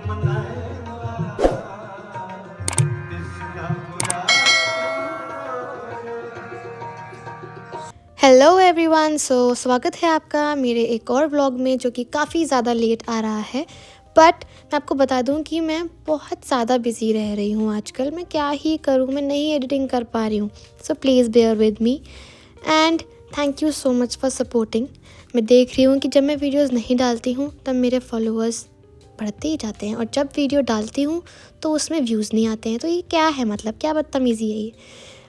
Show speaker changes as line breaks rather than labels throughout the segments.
Hello everyone, सो स्वागत है आपका मेरे एक और व्लॉग में जो कि काफ़ी ज़्यादा लेट आ रहा है। बट मैं आपको बता दूं कि मैं बहुत ज़्यादा बिज़ी रह रही हूँ आजकल। मैं क्या ही करूँ, मैं नहीं एडिटिंग कर पा रही हूँ। So please bear with me and thank you so much for supporting. मैं देख रही हूँ कि जब मैं वीडियोज़ नहीं डालती हूँ तब मेरे फॉलोअर्स बढ़ते ही जाते हैं, और जब वीडियो डालती हूँ तो उसमें व्यूज़ नहीं आते हैं। तो ये क्या है, मतलब क्या बदतमीज़ी है ये।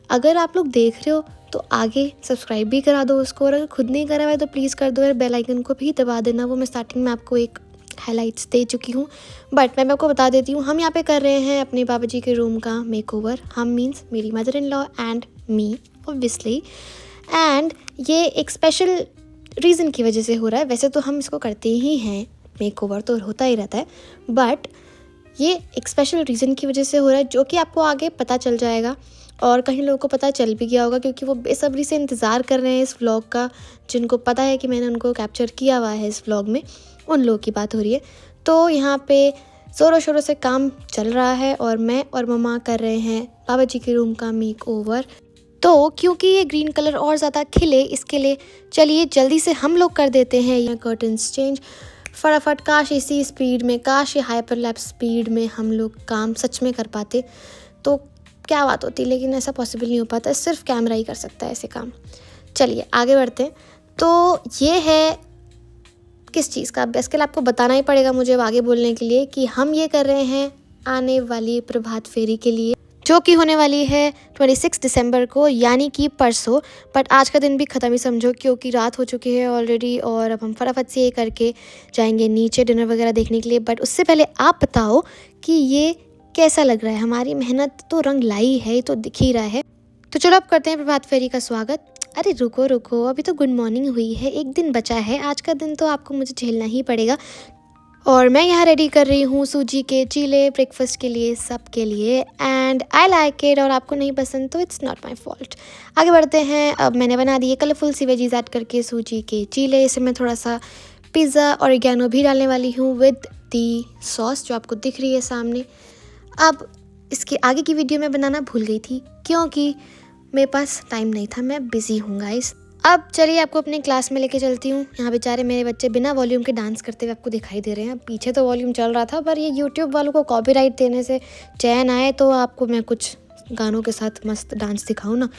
अगर आप लोग देख रहे हो तो आगे सब्सक्राइब भी करा दो उसको, और अगर खुद नहीं करा हुआ है तो प्लीज़ कर दो, और बेल आइकन को भी दबा देना। वो मैं स्टार्टिंग में आपको एक हाइलाइट्स दे चुकी हूँ, बट मैं आपको बता देती हूँ। हम यहाँ पे कर रहे हैं अपने बाबा जी के रूम का मेकओवर। हम मीन्स मेरी mother in law and me obviously. And ये एक स्पेशल रीज़न की वजह से हो रहा है। वैसे तो हम इसको करते ही हैं, मेकओवर तो होता ही रहता है, बट ये एक स्पेशल रीज़न की वजह से हो रहा है जो कि आपको आगे पता चल जाएगा। और कहीं लोगों को पता चल भी गया होगा क्योंकि वो बेसब्री से इंतज़ार कर रहे हैं इस व्लॉग का। जिनको पता है कि मैंने उनको कैप्चर किया हुआ है इस व्लॉग में, उन लोगों की बात हो रही है। तो यहाँ पे ज़ोरों शोरों से काम चल रहा है और मैं और मम्मा कर रहे हैं बाबा जी के रूम का मेकओवर। तो क्योंकि ये ग्रीन कलर और ज़्यादा खिले, इसके लिए चलिए जल्दी से हम लोग कर देते हैं ये कर्टन्स चेंज फटाफट। काश इसी स्पीड में, काश ये हाइपरलैप स्पीड में हम लोग काम सच में कर पाते तो क्या बात होती, लेकिन ऐसा पॉसिबल नहीं हो पाता। सिर्फ कैमरा ही कर सकता है ऐसे काम। चलिए आगे बढ़ते हैं। तो ये है किस चीज़ का, इसके लिए आपको बताना ही पड़ेगा मुझे अब आगे बोलने के लिए कि हम ये कर रहे हैं आने वाली प्रभात फेरी के लिए, जो कि होने वाली है 26 दिसंबर को, यानी कि परसों। बट आज का दिन भी ख़त्म ही समझो क्योंकि रात हो चुकी है ऑलरेडी, और अब हम फटाफट से ये करके जाएंगे नीचे डिनर वगैरह देखने के लिए। बट उससे पहले आप बताओ कि ये कैसा लग रहा है। हमारी मेहनत तो रंग लाई है, ये तो दिख ही रहा है। तो चलो अब करते हैं प्रभात फेरी का स्वागत। अरे रुको रुको, अभी तो गुड मॉर्निंग हुई है, एक दिन बचा है। आज का दिन तो आपको मुझे झेलना ही पड़ेगा। और मैं यहाँ रेडी कर रही हूँ सूजी के चीले ब्रेकफास्ट के लिए, सब के लिए, एंड आई लाइक इट। और आपको नहीं पसंद तो इट्स नॉट माई फॉल्ट। आगे बढ़ते हैं। अब मैंने बना दिए कलरफुल सी वेजीज ऐड करके सूजी के चीले। इसे मैं थोड़ा सा पिज़्ज़ा और ऑरिगैनो भी डालने वाली हूँ विद दी सॉस जो आपको दिख रही है सामने। अब इसके आगे की वीडियो मैं बनाना भूल गई थी क्योंकि मेरे पास टाइम नहीं था, मैं बिज़ी हूँ गाइस। अब चलिए आपको अपने क्लास में लेके चलती हूँ। यहाँ बेचारे मेरे बच्चे बिना वॉल्यूम के डांस करते हुए आपको दिखाई दे रहे हैं। पीछे तो वॉल्यूम चल रहा था, पर ये यूट्यूब वालों को कॉपीराइट देने से चैन आए तो आपको मैं कुछ गानों के साथ मस्त डांस दिखाऊँ ना।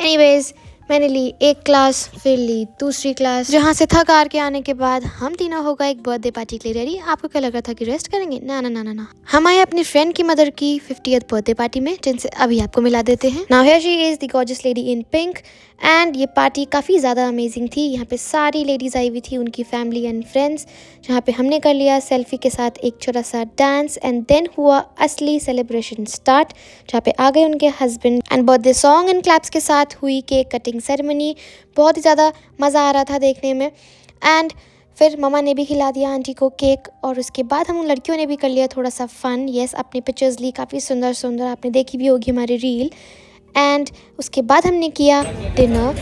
एनीवेज, मैंने ली एक क्लास, फिर ली दूसरी क्लास, जहाँ से थक हार के आने के बाद हम तीनों होगा एक बर्थडे पार्टी के लिए रेडी। आपको क्या लग रहा था कि रेस्ट करेंगे? ना ना ना ना ना, हम आए अपनी फ्रेंड की मदर की 50th बर्थडे पार्टी में, जिनसे अभी आपको मिला देते हैं। Now here she is the gorgeous lady in pink. And ये पार्टी काफ़ी ज़्यादा अमेजिंग थी। यहाँ पे सारी लेडीज़ आई हुई थी, उनकी फैमिली एंड फ्रेंड्स, जहाँ पे हमने कर लिया सेल्फी के साथ एक छोटा सा डांस। एंड देन हुआ असली सेलिब्रेशन स्टार्ट, जहाँ पे आ गए उनके husband, and birthday song and claps के साथ हुई केक कटिंग सेरेमनी। बहुत ही ज़्यादा मज़ा आ रहा था देखने में। एंड फिर ममा ने भी खिला दिया आंटी को केक, और उसके बाद हम उन लड़कियों ने भी कर लिया थोड़ा सा फन। यस, अपनी पिक्चर्स ली काफ़ी सुंदर सुंदर, आपने देखी भी होगी हमारी रील। एंड उसके बाद हमने किया डिनर।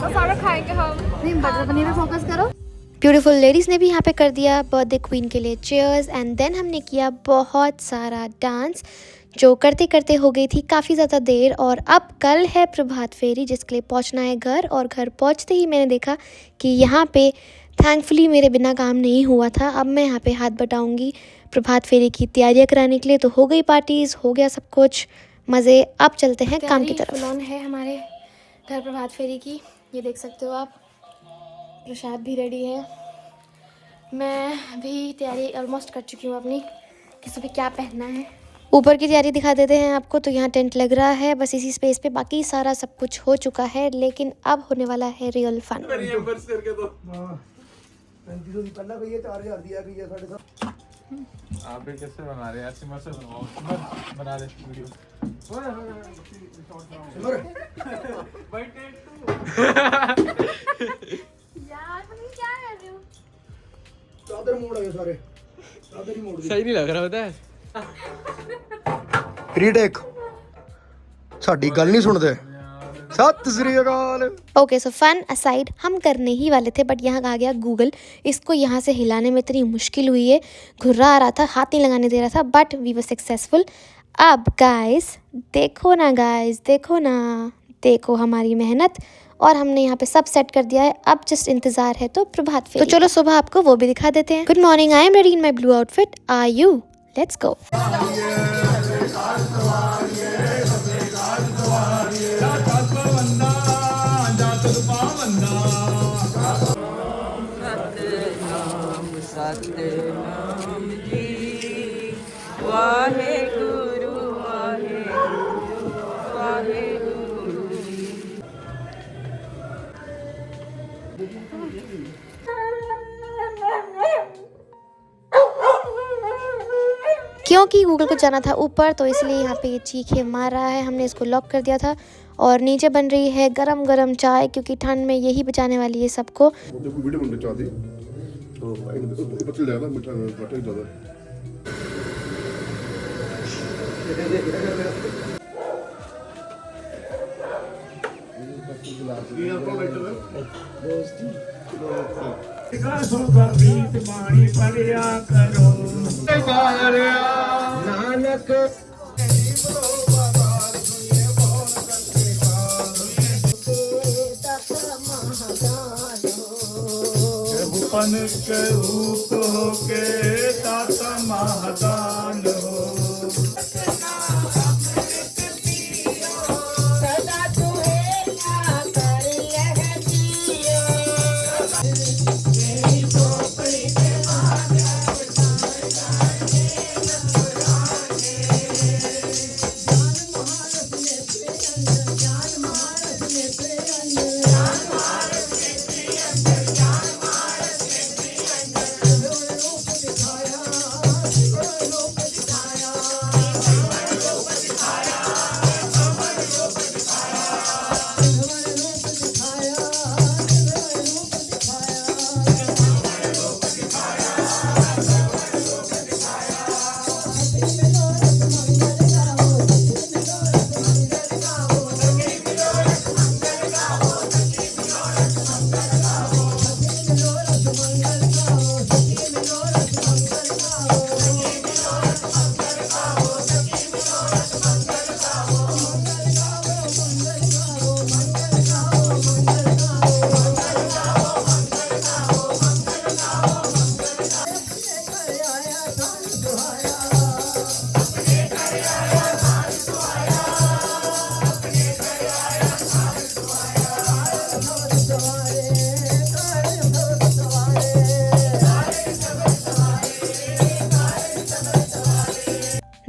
सारा खाएंगे हम। नहीं, बटर पनीर पे फोकस करो।
ब्यूटीफुल लेडीज़ ने भी यहाँ पे कर दिया बर्थडे क्वीन के लिए चेयर्स। एंड देन हमने किया बहुत सारा डांस, जो करते करते हो गई थी काफ़ी ज़्यादा देर। और अब कल है प्रभात फेरी, जिसके लिए पहुँचना है घर। और घर पहुँचते ही मैंने देखा कि यहाँ पे थैंकफुली मेरे बिना काम नहीं हुआ था। अब मैं यहाँ पे हाथ बटाऊँगी प्रभात फेरी की तैयारियाँ कराने के लिए। तो हो गई पार्टीज़, हो गया सब कुछ मज़े। अब चलते हैं काम की तरफ। फुल-ऑन है हमारे घर प्रभात फेरी की, ये देख सकते हो आप। प्रसाद भी रेडी है। मैं भी तैयारी ऑलमोस्ट कर चुकी हूँ अपनी, कि सुबह क्या पहनना है। ऊपर की तैयारी दिखा देते हैं आपको। तो यहाँ टेंट लग रहा है बस इसी स्पेस पे, बाकी सारा सब कुछ हो चुका है, लेकिन अब होने वाला है रियल फन।
आप कैसे बना रहे हैं? सिमर से बनाओ, सिमर बना दे वीडियो।
यार तुम क्या कर रहे हो?
चादर मोड़ आए सारे, चादर ही मोड़ दी।
सही नहीं लग रहा पता है।
रीटेक, साडी गल नहीं सुनते। सत श्री अकाल।
ओके सो फन असाइड हम करने ही वाले थे, बट यहाँ आ गया गूगल। इसको यहाँ से हिलाने में इतनी मुश्किल हुई है, घुर्रा आ रहा था, हाथ नहीं लगाने दे रहा था, बट वी वर सक्सेसफुल। अब गाइस देखो ना, गाइस देखो ना, देखो हमारी मेहनत, और हमने यहाँ पे सब सेट कर दिया है। अब जस्ट इंतजार है तो प्रभात फेरी। तो चलो सुबह आपको वो भी दिखा देते हैं। Good morning, I am ready in my blue outfit, are you? Let's go.
Satnam ji Waheguru Waheguru Waheguru.
क्योंकि गूगल को जाना था ऊपर, तो इसलिए यहाँ पे ये चीखे मार रहा है। हमने इसको लॉक कर दिया था और नीचे बन रही है गरम गरम चाय, क्योंकि ठंड में यही बचाने वाली है सबको।
वीडियो बनना चाहती तो पतल ज़्यादा मीठा घटा ज़्यादा।
नानक
पन के रूप के तात महादान हो।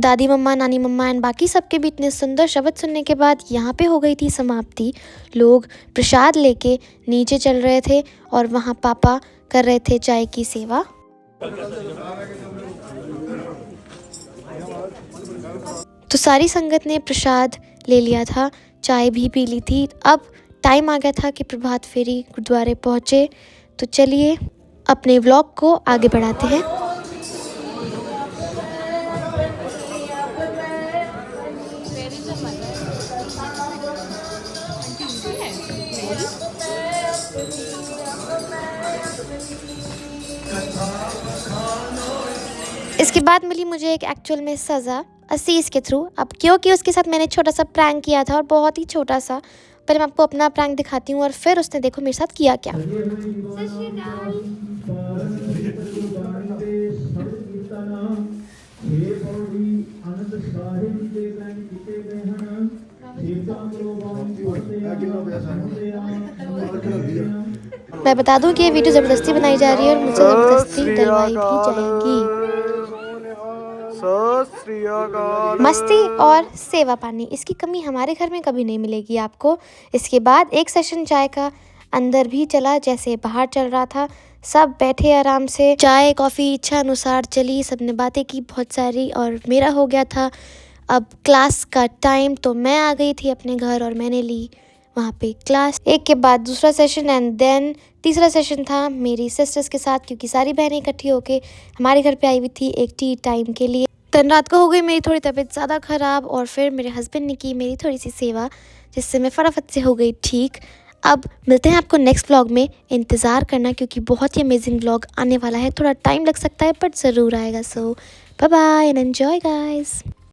दादी मम्मा, नानी मम्मा एंड बाकी सबके भी इतने सुंदर शब्द सुनने के बाद यहाँ पे हो गई थी समाप्ति। लोग प्रसाद लेके नीचे चल रहे थे और वहाँ पापा कर रहे थे चाय की सेवा। तो सारी संगत ने प्रसाद ले लिया था, चाय भी पी ली थी। अब टाइम आ गया था कि प्रभात फेरी गुरुद्वारे पहुँचे। तो चलिए अपने व्लॉग को आगे बढ़ाते हैं। इसके बाद मिली मुझे एक एक्चुअल में सज़ा असीस के थ्रू। अब क्योंकि उसके साथ मैंने छोटा सा प्रैंक किया था, और बहुत ही छोटा सा, पहले मैं आपको अपना प्रैंक दिखाती हूँ और फिर उसने देखो मेरे साथ किया क्या। मैं बता दूं कि ये वीडियो ज़बरदस्ती बनाई जा रही है और मुझसे ज़बरदस्ती डलवाई भी जाएगी। मस्ती और सेवा पानी, इसकी कमी हमारे घर में कभी नहीं मिलेगी आपको। इसके बाद एक सेशन चाय का अंदर भी चला जैसे बाहर चल रहा था। सब बैठे आराम से, चाय कॉफ़ी इच्छा अनुसार चली, सबने बातें की बहुत सारी, और मेरा हो गया था अब क्लास का टाइम। तो मैं आ गई थी अपने घर और मैंने ली वहाँ पे क्लास। एक के बाद दूसरा सेशन एंड देन तीसरा सेशन था मेरी सिस्टर्स के साथ, क्योंकि सारी बहनें इकट्ठी होके हमारे घर पे आई हुई थी एक टी टाइम के लिए। देन रात को हो गई मेरी थोड़ी तबीयत ज़्यादा ख़राब और फिर मेरे हस्बैंड ने की मेरी थोड़ी सी सेवा, जिससे मैं फटाफट से हो गई ठीक। अब मिलते हैं आपको नेक्स्ट व्लॉग में, इंतज़ार करना क्योंकि बहुत ही अमेजिंग व्लॉग आने वाला है। थोड़ा टाइम लग सकता है बट ज़रूर आएगा। So bye bye and enjoy guys.